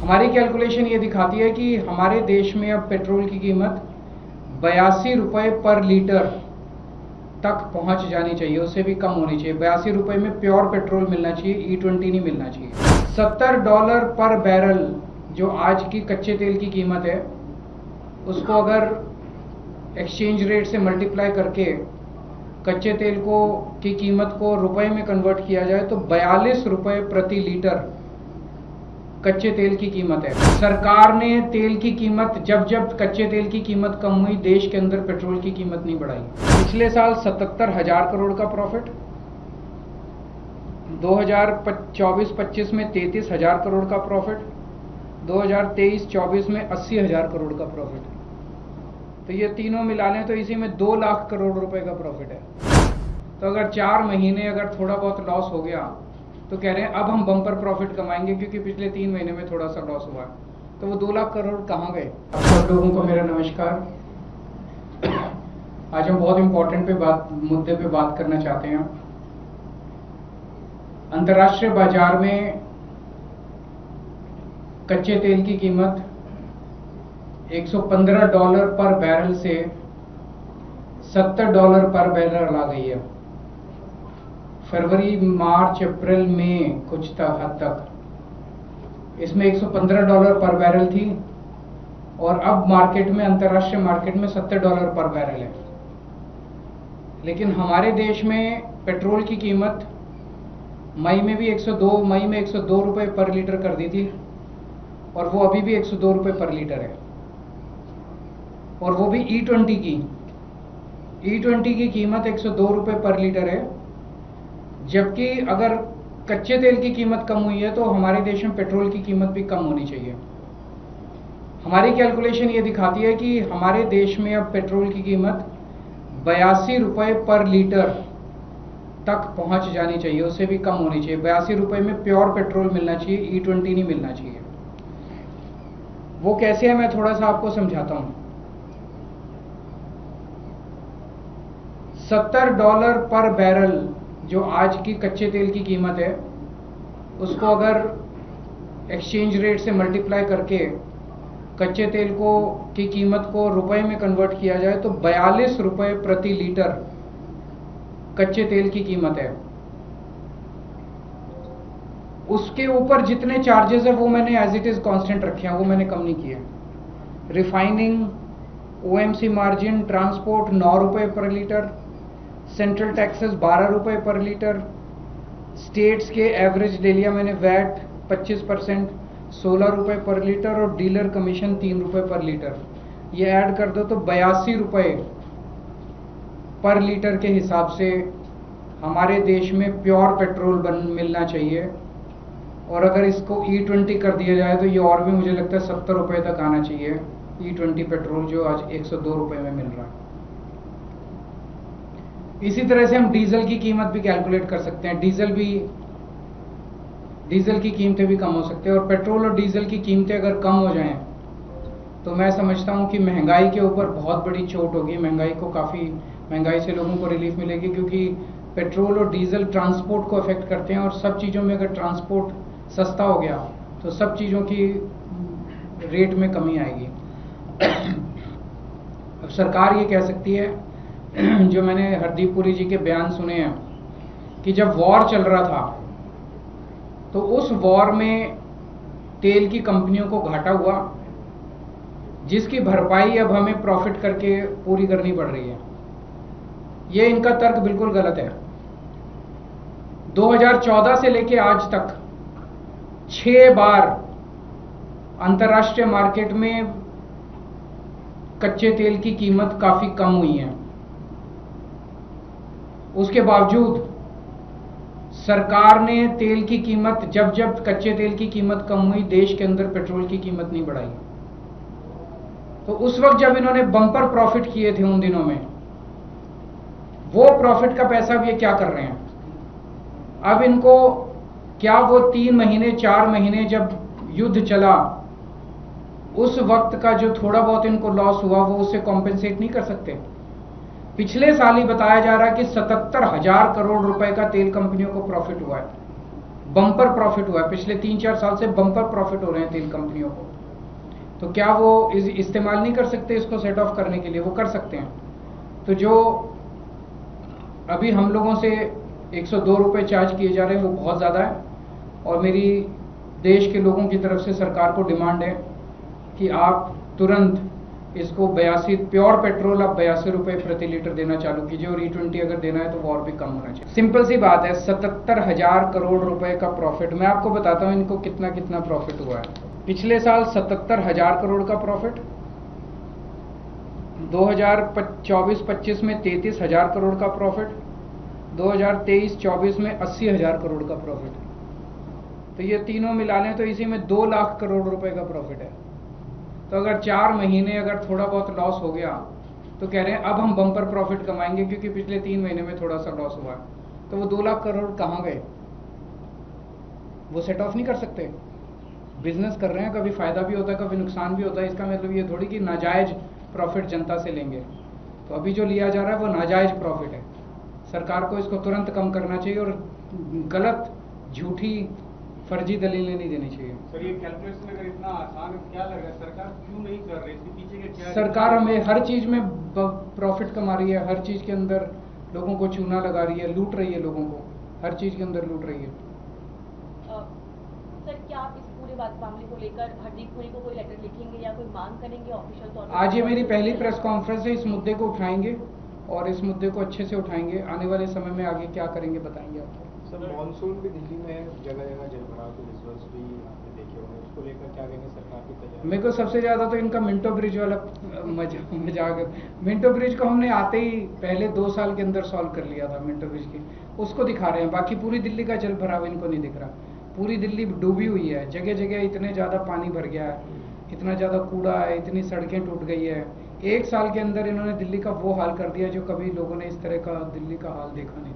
हमारी कैलकुलेशन ये दिखाती है कि हमारे देश में अब पेट्रोल की कीमत 82 रुपये पर लीटर तक पहुंच जानी चाहिए, उससे भी कम होनी चाहिए। 82 रुपये में प्योर पेट्रोल मिलना चाहिए, E20 नहीं मिलना चाहिए। $70 पर बैरल जो आज की कच्चे तेल की कीमत है, उसको अगर एक्सचेंज रेट से मल्टीप्लाई करके कच्चे तेल की कीमत को रुपए में कन्वर्ट किया जाए तो 42 रुपये प्रति लीटर कच्चे तेल की कीमत है। सरकार ने तेल की कीमत जब कच्चे तेल की कीमत कम हुई, देश के अंदर पेट्रोल की कीमत नहीं बढ़ाई। पिछले साल 77,000 करोड़ का प्रॉफिट, 2024-25 में 33,000 करोड़ का प्रॉफिट, 2023-24 में 80,000 करोड़ का प्रॉफिट। तो ये तीनों मिला लें तो इसी में 2 लाख करोड़ रुपए का प्रॉफिट है। तो अगर 4 महीने अगर थोड़ा बहुत लॉस हो गया तो कह रहे हैं अब हम बम्पर प्रॉफिट कमाएंगे, क्योंकि पिछले 3 महीने में थोड़ा सा लॉस हुआ। तो वो 2 लाख करोड़ कहाँ गए? आप सब लोगों को मेरा नमस्कार। आज हम बहुत इंपॉर्टेंट मुद्दे पे बात करना चाहते हैं। अंतर्राष्ट्रीय बाजार में कच्चे तेल की कीमत $115 पर बैरल से $70 पर बैरल आ गई है। फरवरी, मार्च, अप्रैल में कुछ हद तक इसमें $115 पर बैरल थी और अब मार्केट में, अंतर्राष्ट्रीय मार्केट में $70 पर बैरल है। लेकिन हमारे देश में पेट्रोल की कीमत मई में 102 रुपये पर लीटर कर दी थी और वो अभी भी 102 रुपये पर लीटर है, और वो भी E20 की कीमत 102 रुपये पर लीटर है। जबकि अगर कच्चे तेल की कीमत कम हुई है तो हमारे देश में पेट्रोल की कीमत भी कम होनी चाहिए। हमारी कैलकुलेशन ये दिखाती है कि हमारे देश में अब पेट्रोल की कीमत 82 रुपये पर लीटर तक पहुंच जानी चाहिए, उससे भी कम होनी चाहिए। 82 रुपये में प्योर पेट्रोल मिलना चाहिए, E20 नहीं मिलना चाहिए। वो कैसे है, मैं थोड़ा सा आपको समझाता हूं। $70 पर बैरल जो आज की कच्चे तेल की कीमत है, उसको अगर एक्सचेंज रेट से मल्टीप्लाई करके कच्चे तेल की कीमत को रुपए में कन्वर्ट किया जाए तो 42 रुपये प्रति लीटर कच्चे तेल की कीमत है। उसके ऊपर जितने चार्जेस है वो मैंने एज इट इज कांस्टेंट रखे हैं, वो मैंने कम नहीं किए। रिफाइनिंग, OMC मार्जिन, ट्रांसपोर्ट 9 रुपये पर लीटर, सेंट्रल टैक्सेस 12 रुपये पर लीटर, स्टेट्स के एवरेज ले लिया मैंने, वैट 25% 16 रुपये पर लीटर, और डीलर कमीशन 3 रुपये पर लीटर। ये ऐड कर दो तो 82 रुपये पर लीटर के हिसाब से हमारे देश में प्योर पेट्रोल मिलना चाहिए। और अगर इसको E20 कर दिया जाए तो ये और भी मुझे लगता है 70 रुपये तक आना चाहिए, E20 पेट्रोल जो आज 102 रुपये में मिल रहा है। इसी तरह से हम डीजल की कीमत भी कैलकुलेट कर सकते हैं। डीजल की कीमतें भी कम हो सकते हैं, और पेट्रोल और डीजल की कीमतें अगर कम हो जाएं तो मैं समझता हूं कि महंगाई के ऊपर बहुत बड़ी चोट होगी। महंगाई से लोगों को रिलीफ मिलेगी, क्योंकि पेट्रोल और डीजल ट्रांसपोर्ट को अफेक्ट करते हैं, और सब चीज़ों में अगर ट्रांसपोर्ट सस्ता हो गया तो सब चीज़ों की रेट में कमी आएगी। अब सरकार ये कह सकती है, जो मैंने हरदीप पुरी जी के बयान सुने हैं, कि जब वॉर चल रहा था तो उस वॉर में तेल की कंपनियों को घाटा हुआ, जिसकी भरपाई अब हमें प्रॉफिट करके पूरी करनी पड़ रही है। ये इनका तर्क बिल्कुल गलत है। 2014 से लेके आज तक 6 बार अंतर्राष्ट्रीय मार्केट में कच्चे तेल की कीमत काफी कम हुई है। उसके बावजूद सरकार ने तेल की कीमत जब कच्चे तेल की कीमत कम हुई, देश के अंदर पेट्रोल की कीमत नहीं बढ़ाई। तो उस वक्त जब इन्होंने बम्पर प्रॉफिट किए थे उन दिनों में, वो प्रॉफिट का पैसा अब ये क्या कर रहे हैं? अब इनको क्या वो 3 महीने 4 महीने जब युद्ध चला, उस वक्त का जो थोड़ा बहुत इनको लॉस हुआ वो उससे कॉम्पेंसेट नहीं कर सकते? पिछले साल ही बताया जा रहा है कि 77,000 करोड़ रुपए का तेल कंपनियों को प्रॉफिट हुआ है। बम्पर प्रॉफिट हुआ है, पिछले 3-4 साल से बम्पर प्रॉफिट हो रहे हैं तेल कंपनियों को। तो क्या वो इस्तेमाल नहीं कर सकते इसको सेट ऑफ करने के लिए? वो कर सकते हैं। तो जो अभी हम लोगों से 102 रुपये चार्ज किए जा रहे हैं वो बहुत ज़्यादा है, और मेरी देश के लोगों की तरफ से सरकार को डिमांड है कि आप तुरंत इसको 82 प्योर पेट्रोल आप 82 रुपये प्रति लीटर देना चालू कीजिए, और E20 अगर देना है तो वो और भी कम होना चाहिए। सिंपल सी बात है, 77,000 करोड़ रुपए का प्रॉफिट। मैं आपको बताता हूँ इनको कितना कितना प्रॉफिट हुआ है। पिछले साल 77,000 करोड़ का प्रॉफिट, 2024-25 में 33,000 करोड़ का प्रॉफिट, 2023-24 में 80,000 करोड़ का प्रॉफिट। तो ये तीनों मिला लें तो इसी में 2 लाख करोड़ रुपए का प्रॉफिट है। तो अगर 4 महीने अगर थोड़ा बहुत लॉस हो गया तो कह रहे हैं अब हम बम्पर प्रॉफिट कमाएंगे क्योंकि पिछले 3 महीने में थोड़ा सा लॉस हुआ है। तो वो 2 लाख करोड़ कहाँ गए? वो सेट ऑफ नहीं कर सकते। बिजनेस कर रहे हैं, कभी फायदा भी होता है कभी नुकसान भी होता है। इसका मतलब ये थोड़ी कि नाजायज प्रॉफिट जनता से लेंगे। तो अभी जो लिया जा रहा है वो नाजायज प्रॉफिट है। सरकार को इसको तुरंत कम करना चाहिए और गलत, झूठी, फर्जी दलीलें नहीं देनी चाहिए। सर, ये कैलकुलेशन अगर इतना आसान है, क्या लग रहा है सरकार क्यों नहीं कर रही? इसके पीछे के क्या? सरकार हमें हर चीज में प्रॉफिट कमा रही है, हर चीज के अंदर लोगों को चूना लगा रही है, लूट रही है लोगों को, हर चीज के अंदर लूट रही है। सर, क्या आप इस पूरे मामले को लेकर हरदीप पुरी को कोई लेटर लिखेंगे या कोई मांग करेंगे ऑफिशियल तौर पर? आज ये मेरी पहली प्रेस कॉन्फ्रेंस है, इस मुद्दे को उठाएंगे और इस मुद्दे को अच्छे से उठाएंगे। आने वाले समय में आगे क्या करेंगे बताएंगे आपको। सर, मॉनसून भी दिल्ली में जगह जगह जलभराव के विजुअल्स भी आपने देखे होंगे, उसको लेकर क्या कहेंगे सरकार की तैयारी? मेरे को सबसे ज़्यादा तो इनका मिंटो ब्रिज वाला मजाक है। मिंटो ब्रिज को हमने आते ही पहले 2 साल के अंदर सॉल्व कर लिया था मिंटो ब्रिज की, उसको दिखा रहे हैं। बाकी पूरी दिल्ली का जल भराव इनको नहीं दिख रहा। पूरी दिल्ली डूबी हुई है, जगह जगह इतने ज़्यादा पानी भर गया है, इतना ज़्यादा कूड़ा है, इतनी सड़कें टूट गई है। 1 साल के अंदर इन्होंने दिल्ली का वो हाल कर दिया जो कभी लोगों ने इस तरह का दिल्ली का हाल देखा नहीं था।